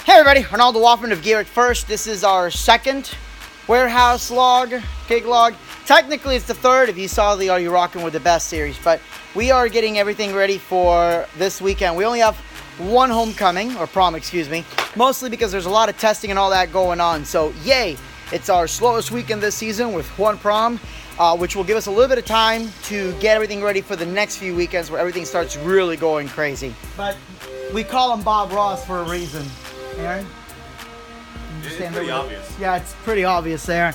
Hey everybody, Arnaldo Woffman of Gear It First. This is our second warehouse log, gig log. Technically it's the third if you saw the Are You Rockin' With The Best series, but we are getting everything ready for this weekend. We only have one homecoming, or prom, excuse me, mostly because there's a lot of testing and all that going on. So yay, it's our slowest weekend this season with one prom, which will give us a little bit of time to get everything ready for the next few weekends where everything starts really going crazy. But we call him Bob Ross for a reason. Aaron? It's pretty obvious. Yeah, it's pretty obvious there.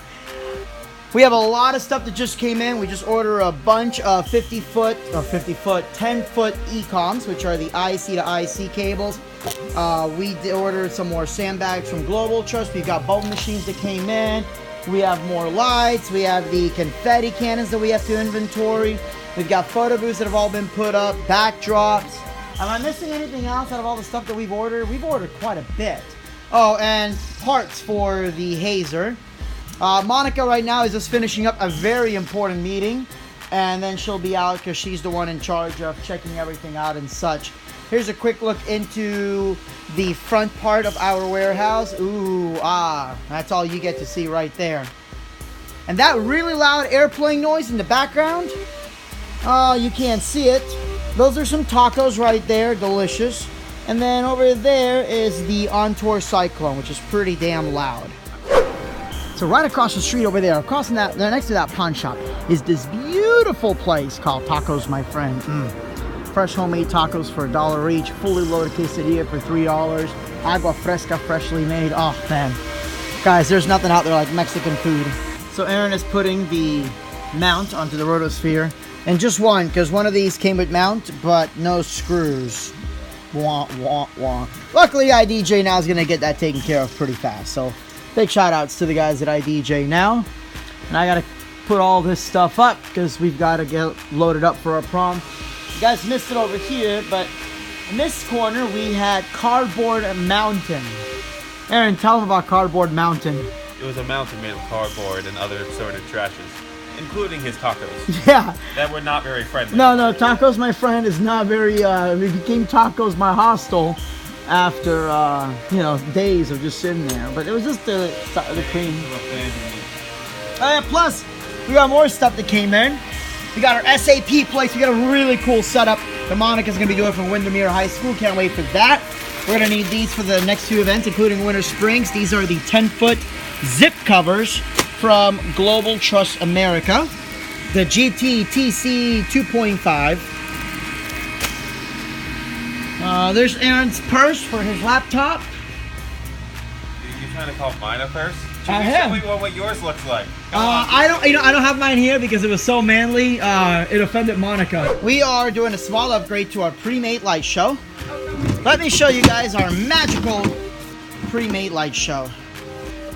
We have a lot of stuff that just came in. We just ordered a bunch of 10-foot ECOMs, which are the IC to IC cables. We ordered some more sandbags from Global Trust. We've got bulb machines that came in. We have more lights. We have the confetti cannons that we have to inventory. We've got photo booths that have all been put up, backdrops. Am I missing anything else out of all the stuff that we've ordered? We've ordered quite a bit. Oh, and parts for the hazer. Monica right now is just finishing up a very important meeting, and then she'll be out because she's the one in charge of checking everything out and such. Here's a quick look into the front part of our warehouse. Ooh, that's all you get to see right there. And that really loud airplane noise in the background, you can't see it. Those are some tacos right there, delicious. And then over there is the On-Tour Cyclone, which is pretty damn loud. So right across the street over there, across that, next to that pawn shop, is this beautiful place called Tacos My Friend. Fresh homemade tacos for $1 each, fully loaded quesadilla for $3, agua fresca freshly made. Oh man, guys, there's nothing out there like Mexican food. So Aaron is putting the mount onto the rotosphere. And just one, because one of these came with mount, but no screws. Wah, wah, wah. Luckily, IDJ now is going to get that taken care of pretty fast. So, big shout outs to the guys at IDJ now. And I got to put all this stuff up, because we've got to get loaded up for our prom. You guys missed it over here, but in this corner, we had Cardboard Mountain. Aaron, tell them about Cardboard Mountain. It was a mountain made of cardboard and other assorted trashes, including his tacos. Yeah. That were not very friendly. No, Tacos My Friend is not very, it became Tacos My Hostel after, days of just sitting there. But it was just the cream. Plus, we got more stuff that came in. We got our SAP place. We got a really cool setup that Monica's going to be doing from Windermere High School. Can't wait for that. We're going to need these for the next few events, including Winter Springs. These are the 10-foot zip covers from Global Trust America. The GT-TC 2.5. There's Aaron's purse for his laptop. You're trying to call mine a purse? I am. Show me what yours looks like. I don't have mine here because it was so manly. It offended Monica. We are doing a small upgrade to our pre-made light show. Let me show you guys our magical pre-made light show.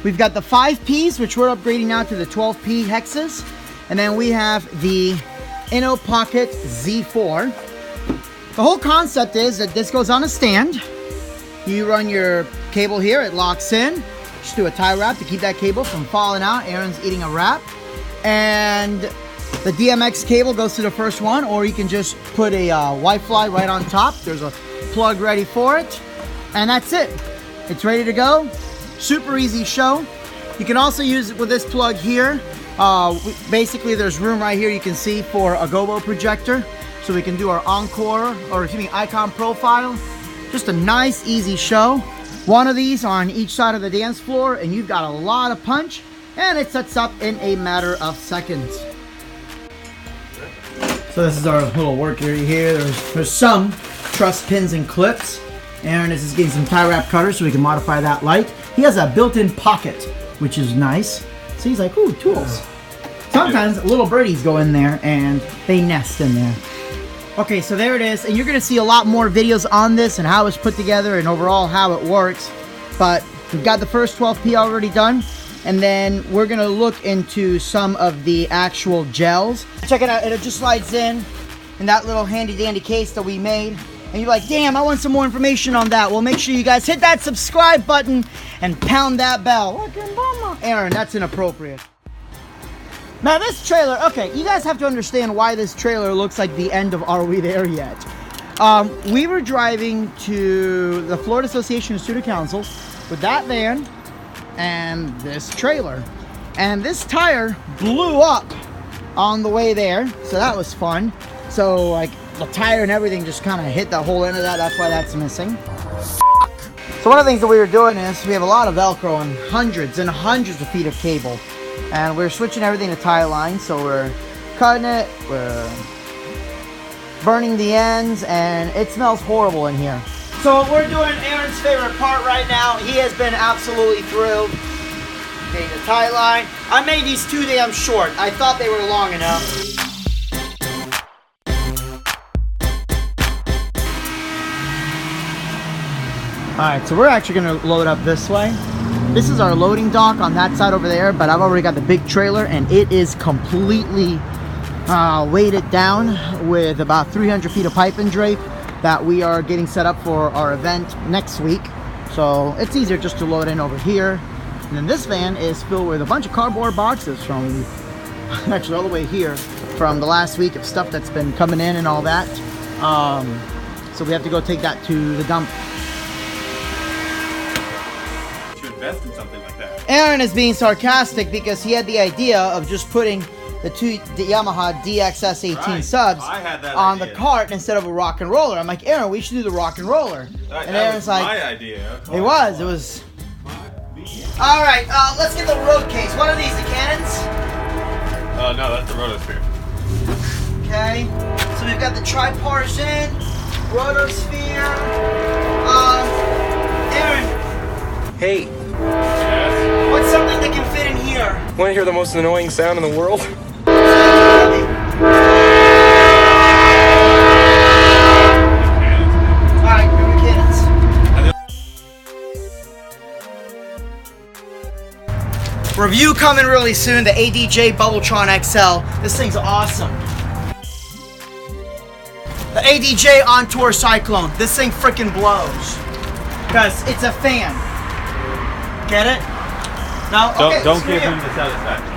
We've got the 5Ps, which we're upgrading now to the 12P hexes. And then we have the Inno Pocket Z4. The whole concept is that this goes on a stand. You run your cable here, it locks in. Just do a tie wrap to keep that cable from falling out. Aaron's eating a wrap. And the DMX cable goes to the first one, or you can just put a Wi-Fi right on top. There's a plug ready for it. And that's it. It's ready to go. Super easy show. You can also use it with this plug here. Basically, there's room right here you can see for a Gobo projector. So we can do our Encore, or excuse me, Icon profile. Just a nice, easy show. One of these on each side of the dance floor, and you've got a lot of punch. And it sets up in a matter of seconds. So this is our little work area here. There's some truss pins and clips. Aaron is just getting some tie wrap cutters so we can modify that light. He has a built-in pocket, which is nice. So he's like, ooh, tools. Sometimes little birdies go in there and they nest in there. Okay, so there it is. And you're going to see a lot more videos on this and how it's put together and overall how it works. But we've got the first 12P already done. And then we're going to look into some of the actual gels. Check it out. It just slides in that little handy-dandy case that we made. And you're like, damn, I want some more information on that. Well, make sure you guys hit that subscribe button and pound that bell. Aaron, that's inappropriate. Now this trailer, okay, you guys have to understand why this trailer looks like the end of Are We There Yet? We were driving to the Florida Association of Student Councils with that van and this trailer. And this tire blew up on the way there, so that was fun. So like the tire and everything just kind of hit the whole end of that. That's why that's missing. So one of the things that we were doing is we have a lot of Velcro and hundreds of feet of cable. And we're switching everything to tie line, so we're cutting it, we're burning the ends, and it smells horrible in here. So we're doing Aaron's favorite part right now. He has been absolutely thrilled getting the tie line. I made these too damn short. I thought they were long enough. Alright, so we're actually going to load up this way. This is our loading dock on that side over there, but I've already got the big trailer and it is completely weighted down with about 300 feet of pipe and drape that we are getting set up for our event next week. So it's easier just to load in over here. And then this van is filled with a bunch of cardboard boxes from actually all the way here from the last week of stuff that's been coming in and all that. So we have to go take that to the dump. Invest in something like that. Aaron is being sarcastic because he had the idea of just putting the Yamaha DXS18 subs on the cart instead of a rock and roller. I'm like, Aaron, we should do the rock and roller. And Aaron's like, my idea. It was. All right, let's get the road case. What are these, the cannons? No, that's the rotosphere. Okay, so we've got the tripartisan, rotosphere. Aaron. Hey, Yes. What's something that can fit in here? want to hear the most annoying sound in the world? Alright, remember cannons. Review coming really soon, the ADJ Bubbletron XL. This thing's awesome. The ADJ On Tour Cyclone. This thing freaking blows. Because it's a fan. Get it? No? Okay, Don't give him the satisfaction.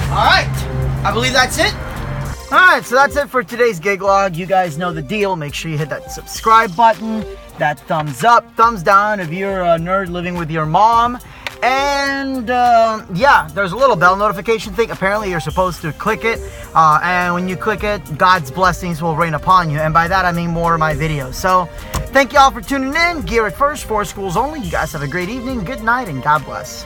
Alright, I believe that's it. Alright, so that's it for today's gig log. You guys know the deal. Make sure you hit that subscribe button, that thumbs up, thumbs down if you're a nerd living with your mom. And yeah, there's a little bell notification thing. Apparently you're supposed to click it, and when you click it, God's blessings will rain upon you, and by that I mean more of my videos. So thank y'all for tuning in. Gear It First for schools only. You guys have a great evening, good night, and God bless.